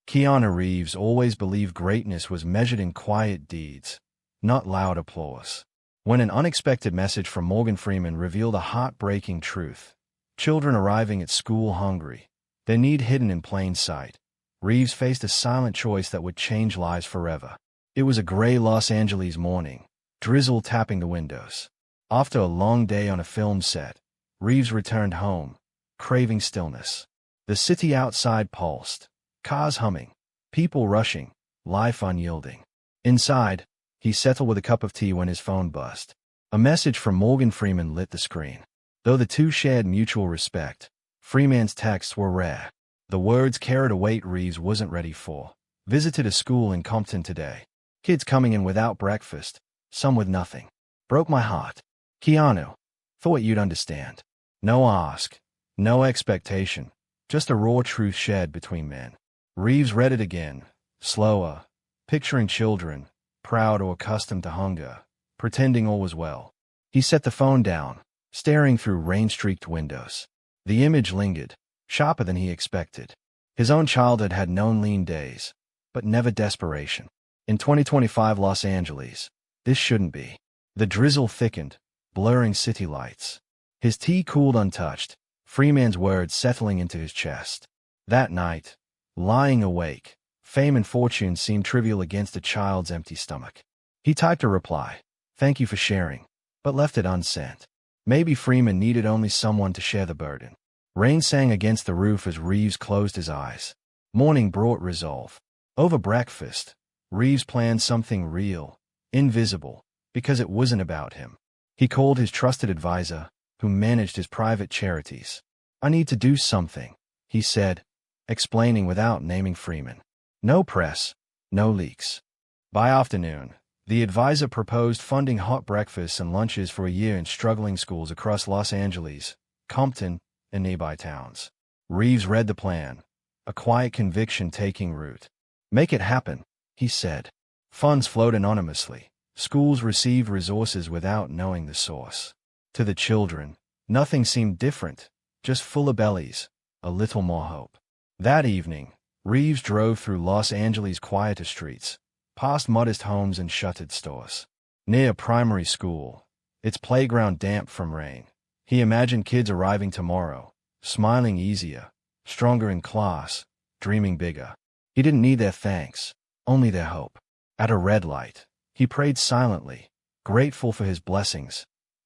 Keanu Reeves always believed greatness was measured in quiet deeds, not loud applause. When an unexpected message from Morgan Freeman revealed a heartbreaking truth, children arriving at school hungry, their need hidden in plain sight, Reeves faced a silent choice that would change lives forever. It was a gray Los Angeles morning, drizzle tapping the windows. After a long day on a film set, Reeves returned home, craving stillness. The city outside pulsed, cars humming, people rushing, life unyielding. Inside, he settled with a cup of tea when his phone buzzed. A message from Morgan Freeman lit the screen. Though the two shared mutual respect, Freeman's texts were rare. The words carried a weight Reeves wasn't ready for. Visited a school in Compton today. Kids coming in without breakfast, some with nothing. Broke my heart. Keanu. Thought you'd understand. No ask, no expectation, just a raw truth shared between men. Reeves read it again, slower, picturing children, proud or accustomed to hunger, pretending all was well. He set the phone down, staring through rain-streaked windows. The image lingered, sharper than he expected. His own childhood had known lean days, but never desperation. In 2025 Los Angeles, this shouldn't be. The drizzle thickened, blurring city lights. His tea cooled untouched, Freeman's words settling into his chest. That night, lying awake, fame and fortune seemed trivial against a child's empty stomach. He typed a reply, "Thank you for sharing," but left it unsent. Maybe Freeman needed only someone to share the burden. Rain sang against the roof as Reeves closed his eyes. Morning brought resolve. Over breakfast, Reeves planned something real, invisible, because it wasn't about him. He called his trusted advisor, who managed his private charities. "I need to do something," he said, explaining without naming Freeman. No press, no leaks. By afternoon, the advisor proposed funding hot breakfasts and lunches for a year in struggling schools across Los Angeles, Compton, and nearby towns. Reeves read the plan, a quiet conviction taking root. "Make it happen," he said. Funds flowed anonymously. Schools received resources without knowing the source. To the children, nothing seemed different, just fuller bellies, a little more hope. That evening, Reeves drove through Los Angeles' quieter streets, past modest homes and shuttered stores. Near a primary school, its playground damp from rain, he imagined kids arriving tomorrow, smiling easier, stronger in class, dreaming bigger. He didn't need their thanks, only their hope. At a red light, he prayed silently, grateful for his blessings,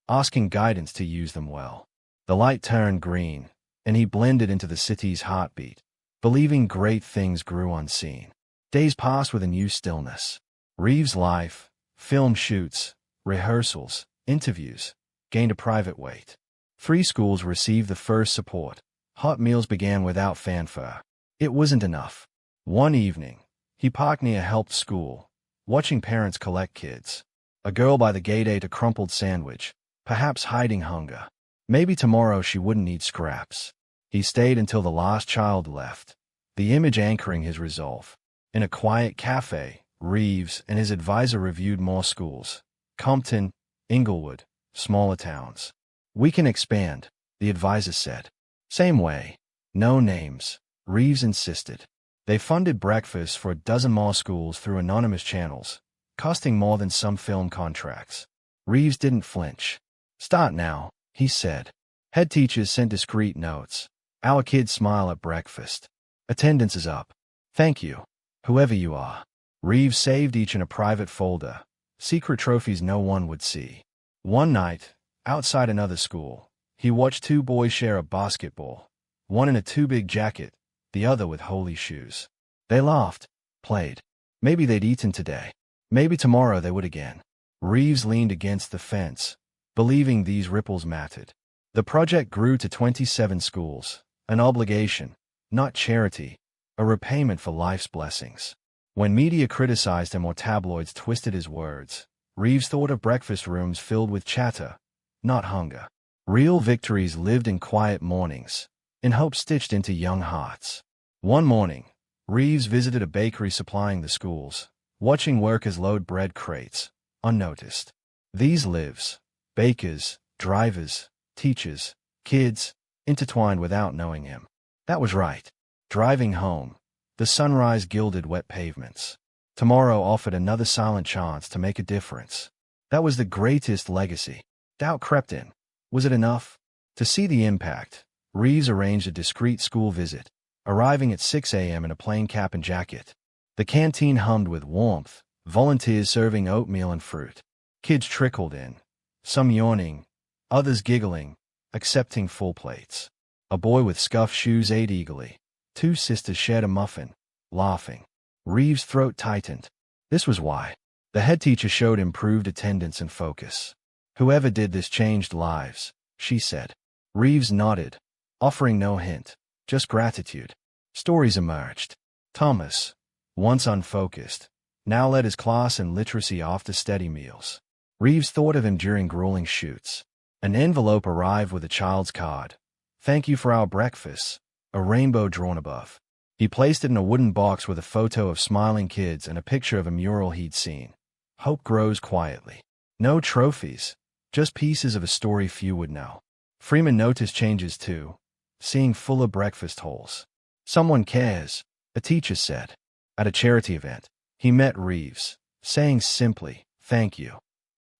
asking guidance to use them well. The light turned green, and he blended into the city's heartbeat, believing great things grew unseen. Days passed with a new stillness. Reeves' life, film shoots, rehearsals, interviews, gained a private weight. 3 schools received the first support. Hot meals began without fanfare. It wasn't enough. One evening, he parked near a help school, watching parents collect kids. A girl by the gate ate a crumpled sandwich, perhaps hiding hunger. Maybe tomorrow she wouldn't need scraps. He stayed until the last child left, the image anchoring his resolve. In a quiet cafe, Reeves and his advisor reviewed more schools. Compton, Inglewood, smaller towns. "We can expand," the advisor said. "Same way. No names," Reeves insisted. They funded breakfast for a dozen more schools through anonymous channels, costing more than some film contracts. Reeves didn't flinch. "Start now," he said. Head teachers sent discreet notes. "Our kids smile at breakfast. Attendance is up. Thank you, whoever you are." Reeves saved each in a private folder, secret trophies no one would see. One night, outside another school, he watched 2 boys share a basketball, one in a too-big jacket, the other with holey shoes. They laughed, played. Maybe they'd eaten today. Maybe tomorrow they would again. Reeves leaned against the fence, believing these ripples mattered. The project grew to 27 schools, an obligation, not charity, a repayment for life's blessings. When media criticized him or tabloids twisted his words, Reeves thought of breakfast rooms filled with chatter, not hunger. Real victories lived in quiet mornings, in hope stitched into young hearts. One morning, Reeves visited a bakery supplying the schools, watching workers load bread crates, unnoticed. These lives, bakers, drivers, teachers, kids, intertwined without knowing him. That was right. Driving home, The sunrise gilded wet pavements. Tomorrow offered another silent chance to make a difference. That was the greatest legacy. Doubt crept in. Was it enough? To see the impact, Reeves arranged a discreet school visit, arriving at 6 a.m. in a plain cap and jacket. The canteen hummed with warmth, volunteers serving oatmeal and fruit. Kids trickled in, some yawning, others giggling, accepting full plates. A boy with scuffed shoes ate eagerly. 2 sisters shared a muffin, laughing. Reeves' throat tightened. This was why. The head teacher showed improved attendance and focus. Whoever did this changed lives, she said. Reeves nodded, offering no hint, just gratitude. Stories emerged. Thomas, once unfocused, now led his class in literacy after steady meals. Reeves thought of him during grueling shoots. An envelope arrived with a child's card. Thank you for our breakfast, a rainbow drawn above. He placed it in a wooden box with a photo of smiling kids and a picture of a mural he'd seen. Hope grows quietly. No trophies, just pieces of a story few would know. Freeman noticed changes too, seeing fuller breakfast holes. Someone cares, a teacher said. At a charity event, he met Reeves, saying simply, thank you.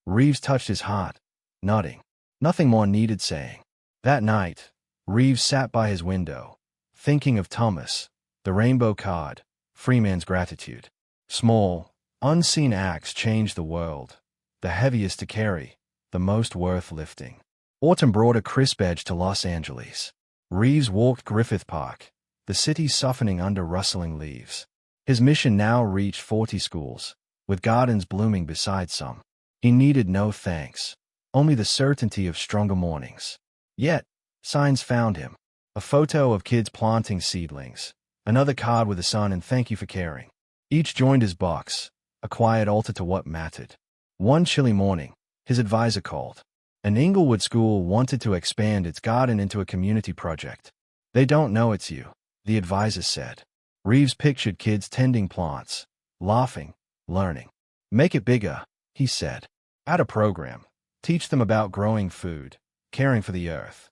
Reeves touched his heart, nodding. Nothing more needed saying. That night, Reeves sat by his window, thinking of Thomas, the rainbow card, Freeman's gratitude. Small, unseen acts change the world, the heaviest to carry, the most worth lifting. Autumn brought a crisp edge to Los Angeles. Reeves walked Griffith Park, the city softening under rustling leaves. His mission now reached 40 schools, with gardens blooming beside some. He needed no thanks, only the certainty of stronger mornings. Yet, signs found him. A photo of kids planting seedlings, another card with a sun and thank you for caring. Each joined his box, a quiet altar to what mattered. One chilly morning, his advisor called. An Inglewood school wanted to expand its garden into a community project. They don't know it's you, the advisor said. Reeves pictured kids tending plants, laughing, learning. Make it bigger, he said. Add a program. Teach them about growing food, caring for the earth.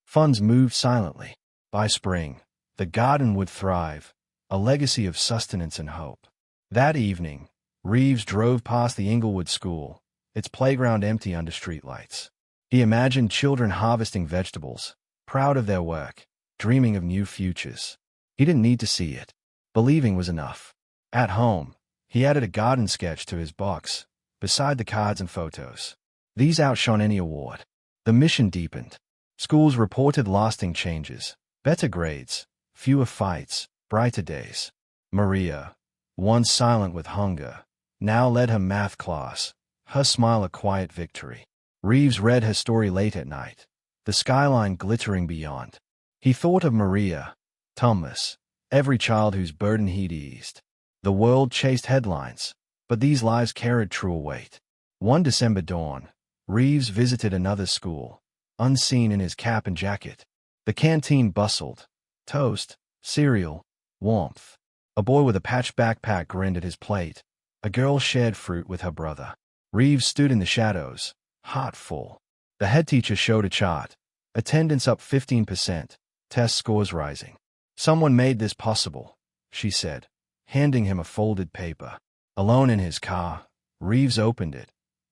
Funds moved silently. By spring, the garden would thrive, a legacy of sustenance and hope. That evening, Reeves drove past the Inglewood school, its playground empty under streetlights. He imagined children harvesting vegetables, proud of their work, dreaming of new futures. He didn't need to see it. Believing was enough. At home, he added a garden sketch to his box, beside the cards and photos. These outshone any award. The mission deepened. Schools reported lasting changes, better grades, fewer fights, brighter days. Maria, once silent with hunger, now led her math class, her smile a quiet victory. Reeves read her story late at night, the skyline glittering beyond. He thought of Maria, Thomas, every child whose burden he'd eased. The world chased headlines, but these lives carried truer weight. One December dawn, Reeves visited another school, unseen in his cap and jacket. The canteen bustled. Toast, cereal, warmth. A boy with a patched backpack grinned at his plate. A girl shared fruit with her brother. Reeves stood in the shadows, heart full. The head teacher showed a chart. Attendance up 15%, test scores rising. Someone made this possible, she said, handing him a folded paper. Alone in his car, Reeves opened it.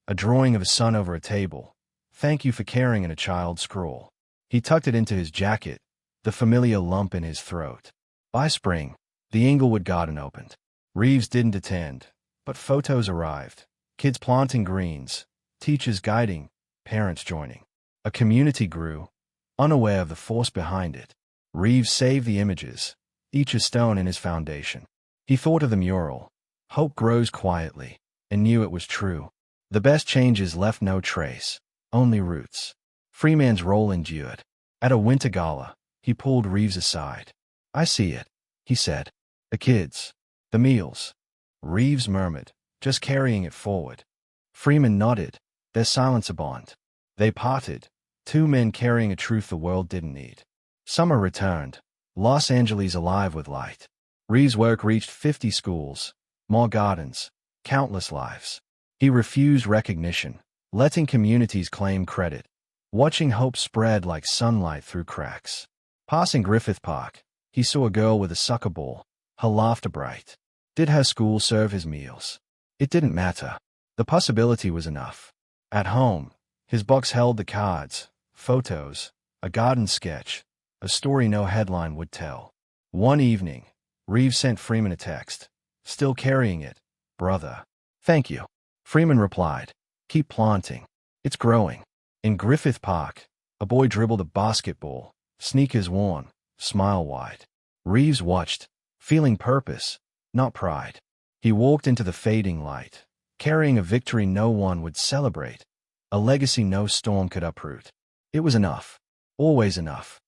A drawing of a sun over a table. Thank you for caring in a child's scroll. He tucked it into his jacket, the familiar lump in his throat. By spring, the Inglewood garden opened. Reeves didn't attend, but photos arrived. Kids planting greens, teachers guiding, parents joining. A community grew, unaware of the force behind it. Reeves saved the images, each a stone in his foundation. He thought of the mural. Hope grows quietly, and knew it was true. The best changes left no trace, only roots. Freeman's role endured. At a winter gala, he pulled Reeves aside. I see it, he said. The kids, the meals. Reeves murmured, just carrying it forward. Freeman nodded, their silence a bond. They parted, 2 men carrying a truth the world didn't need. Summer returned, Los Angeles alive with light. Reeves' work reached 50 schools, more gardens, countless lives. He refused recognition, letting communities claim credit, watching hope spread like sunlight through cracks. Passing Griffith Park, he saw a girl with a soccer ball, Her laughter bright. Did her school serve his meals? It didn't matter. The possibility was enough. At home, his box held the cards, photos, a garden sketch, a story no headline would tell. One evening, Reeves sent Freeman a text. Still carrying it, brother. Thank you. Freeman replied. Keep planting. It's growing. In Griffith Park, a boy dribbled a basketball, sneakers worn, smile wide. Reeves watched, feeling purpose, not pride. He walked into the fading light, carrying a victory no one would celebrate, a legacy no storm could uproot. It was enough. Always enough.